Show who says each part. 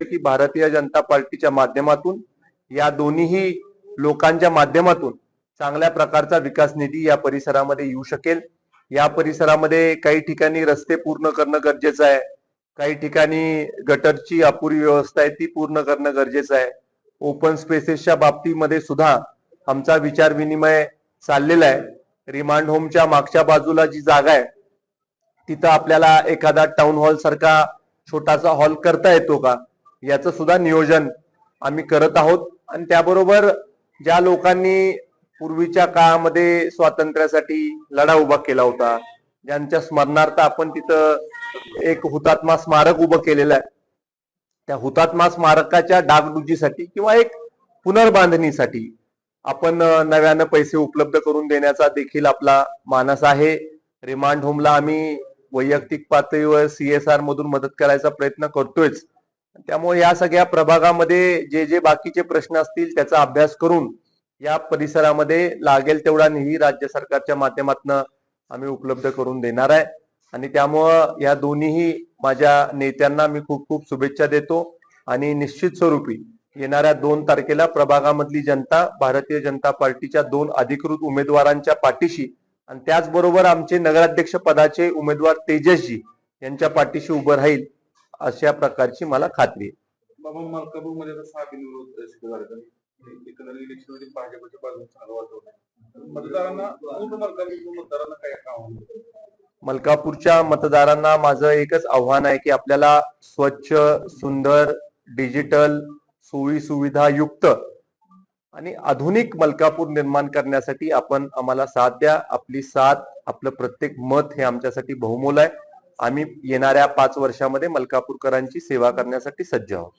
Speaker 1: की भारतीय जनता पार्टीच्या माध्यमातून या दोन्ही लोकांच्या माध्यमातून चांगल्या प्रकारचा विकास निधी या परिसरामध्ये येऊ शकेल। या परिसरामध्ये काही ठिकाणी रस्ते पूर्ण करणं गरजेचं आहे, काही ठिकाणी गटरची अपुरी व्यवस्था आहे ती पूर्ण करणं गरजेचं आहे। ओपन स्पेसेसच्या बाबतीमध्ये सुद्धा आमचा विचार विनिमय चाललेला आहे। रिमांड होमच्या मागच्या बाजूला जी जागा आहे तिथं आपल्याला एखादा टाउन हॉल सारखा छोटासा हॉल करता येतो का, याचं सुद्धा नियोजन आम्ही करत आहोत। आणि त्याबरोबर ज्या लोकांनी पूर्वीच्या काळामध्ये स्वातंत्र्यासाठी लढा उभा केला होता, ज्यांच्या स्मरणार्थ आपण तिथं एक हुतात्मा स्मारक उभं केलेलं आहे, त्या हुतात्मा स्मारकाच्या डागडुजीसाठी किंवा एक पुनर्बांधणीसाठी आपण नव्यानं पैसे उपलब्ध करून देण्याचा देखील आपला मानस आहे। रिमांड होमला आम्ही वैयक्तिक पातळीवर CSR मधून मदत करायचा प्रयत्न करतोयच। त्यामुळे या सगळ्या प्रभागामध्ये जे जे बाकीचे प्रश्न असतील त्याचा अभ्यास करून या परिसरामध्ये लागेल तेवढा निधी राज्य सरकारच्या माध्यमातून आम्ही उपलब्ध करून देणार आहे। आणि त्यामुळं या दोन्ही माझ्या नेत्यांना मी खूप खूप शुभेच्छा देतो। आणि निश्चित स्वरूपी येणाऱ्या 2 तारखेला प्रभागामधली जनता भारतीय जनता पार्टीच्या 2 अधिकृत उमेदवारांच्या पाठीशी आणि त्याचबरोबर आमचे नगराध्यक्ष पदाचे उमेदवार तेजसजी यांच्या पाठीशी उभं राहील अशा प्रकारची मला खात्री आहे।
Speaker 2: बाबा मलकापूरमध्ये आता 6 बिनविरोध सिद्ध झाले, एकंदरीत इलेक्शनमध्ये भाजपच्या बाजूने चांगलं वाटतं। मतदारांना पूर्ण मतदारांना काय आव्हान?
Speaker 1: मलकापूरच्या मतदारांना माझं एकच आव्हान आहे की आपल्याला स्वच्छ, सुंदर, डिजिटल, सोयी सुविधा युक्त आणि आधुनिक मलकापूर निर्माण करण्यासाठी आपण आम्हाला साथ द्या। आपली साथ, आपलं प्रत्येक मत हे आमच्यासाठी बहुमोल आहे। आम्ही येणाऱ्या 5 वर्षामध्ये मलकापूरकरांची सेवा करण्यासाठी सज्ज आहोत।